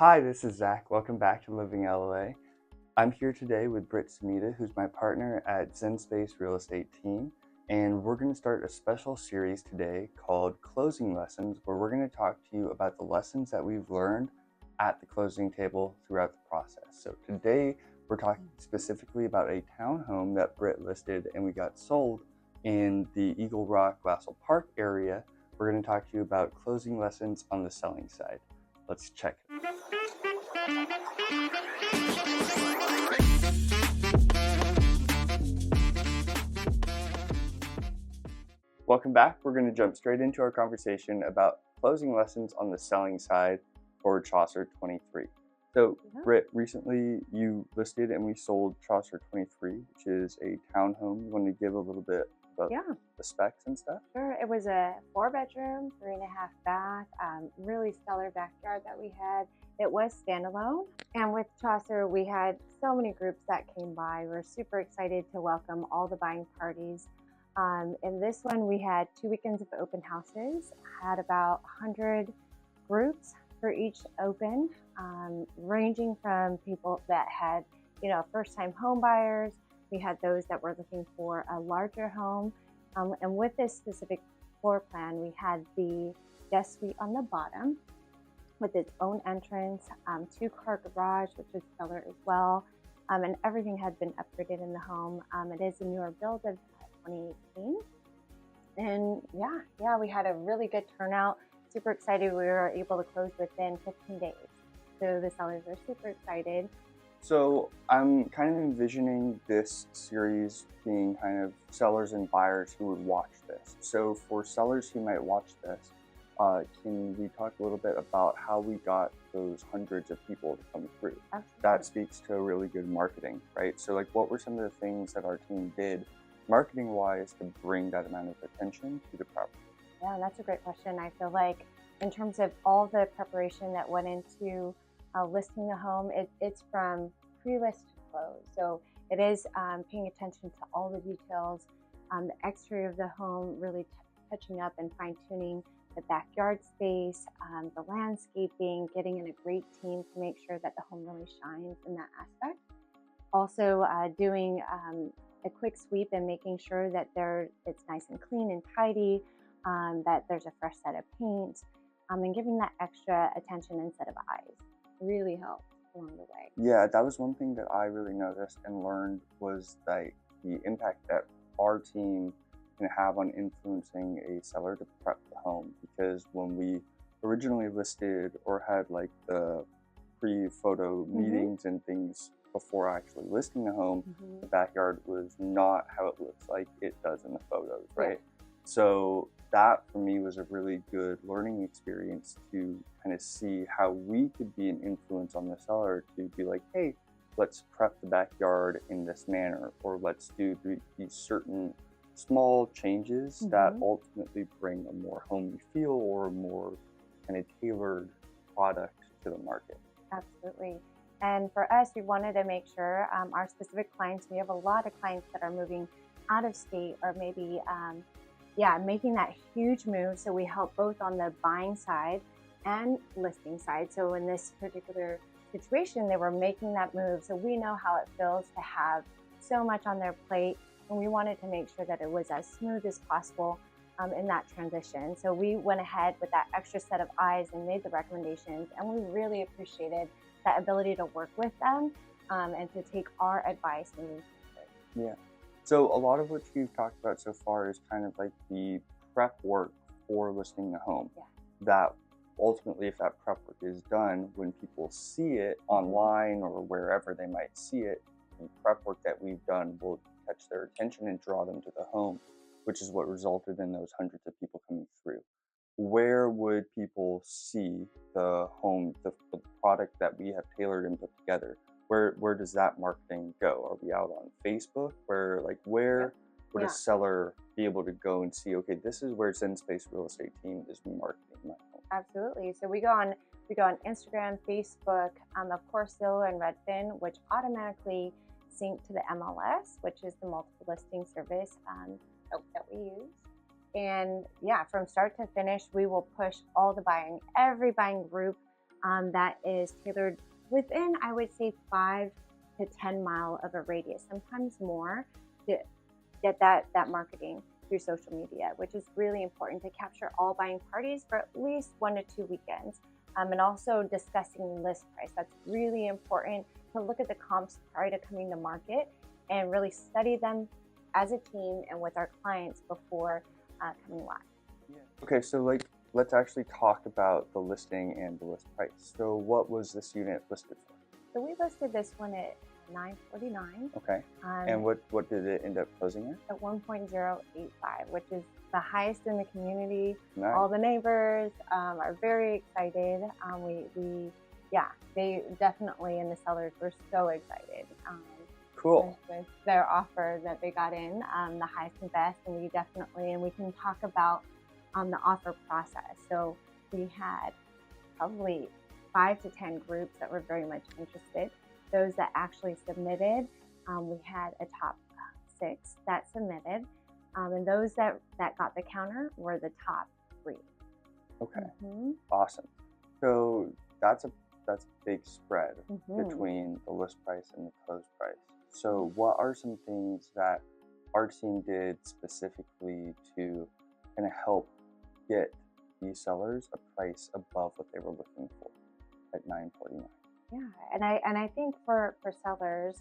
Hi, this is Zach. Welcome back to Living LA. I'm here today with Britt Sumida, who's my partner at Zen Space Real Estate Team, and we're going to start a special series today called Closing Lessons, where we're going to talk to you about the lessons that we've learned at the closing table throughout the process. So today we're talking specifically about a townhome that Britt listed and we got sold in the Eagle Rock Glassell Park area. We're going to talk to you about closing lessons on the selling side. Let's check it. Welcome back. We're going to jump straight into our conversation about closing lessons on the selling side for Chaucer 23. So, Britt, recently you listed and we sold Chaucer 23, which is a townhome. You want to give a little bit about the specs and stuff? Sure. It was a 4-bedroom, 3.5 bath, really stellar backyard that we had. It was standalone. And with Chaucer, we had so many groups that came by. We were super excited to welcome all the buying parties. In this one, we had 2 weekends of open houses, had about 100 groups for each open, ranging from people that had, first-time home buyers. We had those that were looking for a larger home. And with this specific floor plan, we had the guest suite on the bottom with its own entrance, 2-car garage, which is stellar as well. And everything had been upgraded in the home. It is a newer build of 2018. And yeah, we had a really good turnout. Super excited. We were able to close within 15 days. So the sellers are super excited. So I'm kind of envisioning this series being kind of sellers and buyers who would watch this. So for sellers who might watch this, can we talk a little bit about how we got those hundreds of people to come through? Absolutely. That speaks to really good marketing, right? So like what were some of the things that our team did marketing wise to bring that amount of attention to the property? Yeah, that's a great question. I feel like in terms of all the preparation that went into listing the home, it's from pre-list to close. So it is paying attention to all the details, the exterior of the home, really touching up and fine-tuning the backyard space, the landscaping, getting in a great team to make sure that the home really shines in that aspect. Also doing a quick sweep and making sure that it's nice and clean and tidy, that there's a fresh set of paint, and giving that extra attention and set of eyes really helped along the way. Yeah, that was one thing that I really noticed and learned was that the impact that our team can have on influencing a seller to prep the home. Because when we originally listed or had like the pre-photo meetings and things before actually listing the home, the backyard was not how it looks like it does in the photos, right? Yeah. So that for me was a really good learning experience to kind of see how we could be an influence on the seller to be like, hey, let's prep the backyard in this manner, or let's do these certain small changes that ultimately bring a more homey feel or a more kind of tailored product to the market. Absolutely. And for us, we wanted to make sure our specific clients, we have a lot of clients that are moving out of state or maybe, making that huge move. So we help both on the buying side and listing side. So in this particular situation, they were making that move. So we know how it feels to have so much on their plate. And we wanted to make sure that it was as smooth as possible in that transition. So we went ahead with that extra set of eyes and made the recommendations. And we really appreciated that ability to work with them and to take our advice moving forward. Yeah. So a lot of what you've talked about so far is kind of like the prep work for listing the home. Yeah. That ultimately, if that prep work is done, when people see it online or wherever they might see it, the prep work that we've done will catch their attention and draw them to the home, which is what resulted in those hundreds of people coming through. Where would people see the home, the product that we have tailored and put together? Where does that marketing go? Are we out on Facebook? Where would a seller be able to go and see, okay, this is where Zen Space Real Estate Team is marketing my home? Absolutely. So we go on Instagram, Facebook, of course Zillow and Redfin, which automatically sync to the MLS, which is the multiple listing service that we use. And yeah, from start to finish, we will push all the every buying group that is tailored within, I would say, 5 to 10 mile of a radius, sometimes more, to get that marketing through social media, which is really important to capture all buying parties for at least 1 to 2 weekends. And also discussing list price. That's really important to look at the comps prior to coming to market and really study them as a team and with our clients before coming live. Yeah. Okay, so let's actually talk about the listing and the list price. So what was this unit listed for? So we listed this one at $949. Okay. And what did it end up closing at 1.085, which is the highest in the community. Nice. All the neighbors are very excited. They definitely, and the sellers were so excited. Cool. With their offer that they got in, the highest and best, and we can talk about the offer process. So we had probably 5 to 10 groups that were very much interested. Those that actually submitted, we had a top 6 that submitted, and those that got the counter were the top 3. Okay. Awesome. So that's a big spread Mm-hmm. between the list price and the close price. So what are some things that our team did specifically to kind of help get these sellers a price above what they were looking for at $949? Yeah, and I think for sellers,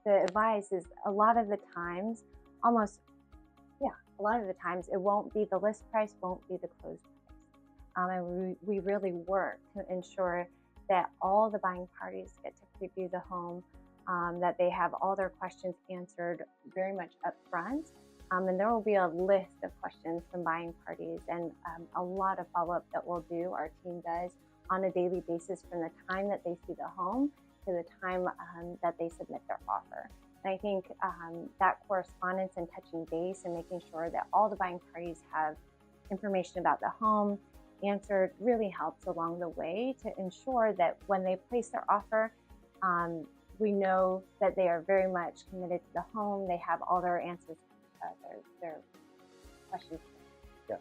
the advice is a lot of the times it won't be the list price, won't be the close price. And we really work to ensure that all the buying parties get to preview the home, that they have all their questions answered very much up front. And there will be a list of questions from buying parties and a lot of follow-up that we'll do, our team does, on a daily basis from the time that they see the home to the time that they submit their offer. And I think that correspondence and touching base and making sure that all the buying parties have information about the home answered really helps along the way to ensure that when they place their offer, we know that they are very much committed to the home. They have all their answers, their questions. Yeah.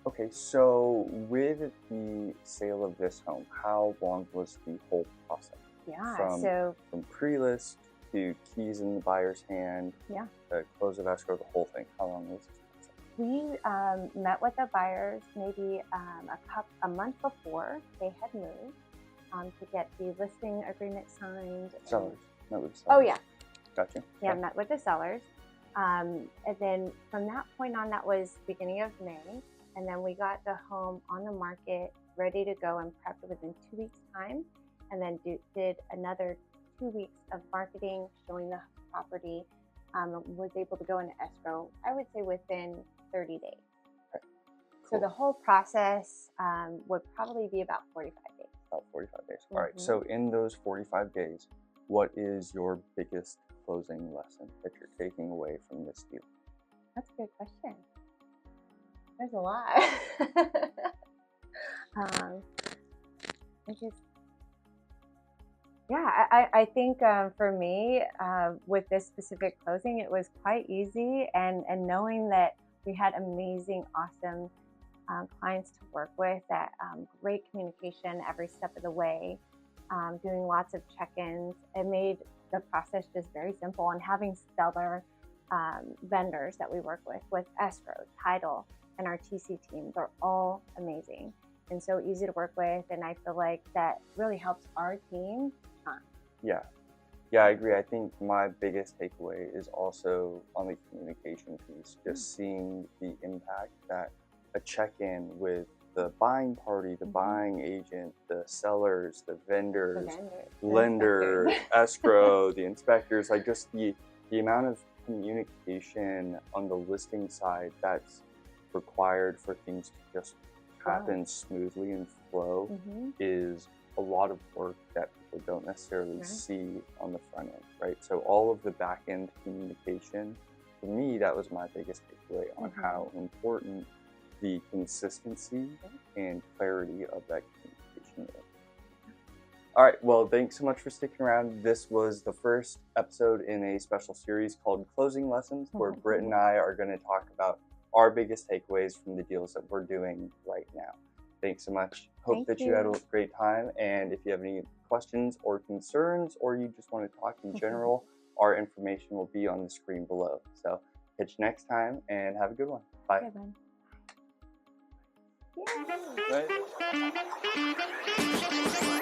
Okay, so with the sale of this home, how long was the whole process? Yeah, from pre-list to keys in the buyer's hand, the close of escrow, the whole thing. How long was this process? We met with the buyers maybe a month before they had moved to get the listing agreement signed. Sellers. Met with sellers. Oh yeah. Gotcha. Yeah, Okay. met with the sellers. And then from that point on, that was beginning of May. And then we got the home on the market, ready to go and prepped within 2 weeks' time. And then did another 2 weeks of marketing, showing the property, was able to go into escrow, I would say within 30 days. Okay. Cool. So the whole process would probably be about 45 days. About 45 days. All right. So in those 45 days, what is your biggest closing lesson that you're taking away from this deal? That's a good question. There's a lot. I think for me, with this specific closing, it was quite easy, and knowing that we had amazing, awesome clients to work with, that great communication every step of the way, doing lots of check-ins, it made the process just very simple. And having stellar vendors that we work with escrow, title, and our TC teams are all amazing and so easy to work with. And I feel like that really helps our team shine. Yeah, I agree. I think my biggest takeaway is also on the communication piece, just seeing the impact that a check-in with the buying party, the buying agent, the sellers, the vendors, lender, escrow, the inspectors, like just the amount of communication on the listing side that's required for things to just happen smoothly and flow is a lot of work that people don't necessarily see on the front end, right? So all of the back end communication, for me, that was my biggest takeaway on how important the consistency and clarity of that communication is. All right, well, thanks so much for sticking around. This was the first episode in a special series called Closing Lessons, where Britt and I are going to talk about our biggest takeaways from the deals that we're doing right now. thanks so much. Hope Thank that you had a great time. And if you have any questions or concerns, or you just want to talk in general, our information will be on the screen below. So catch you next time and have a good one. Bye. Good one. Right.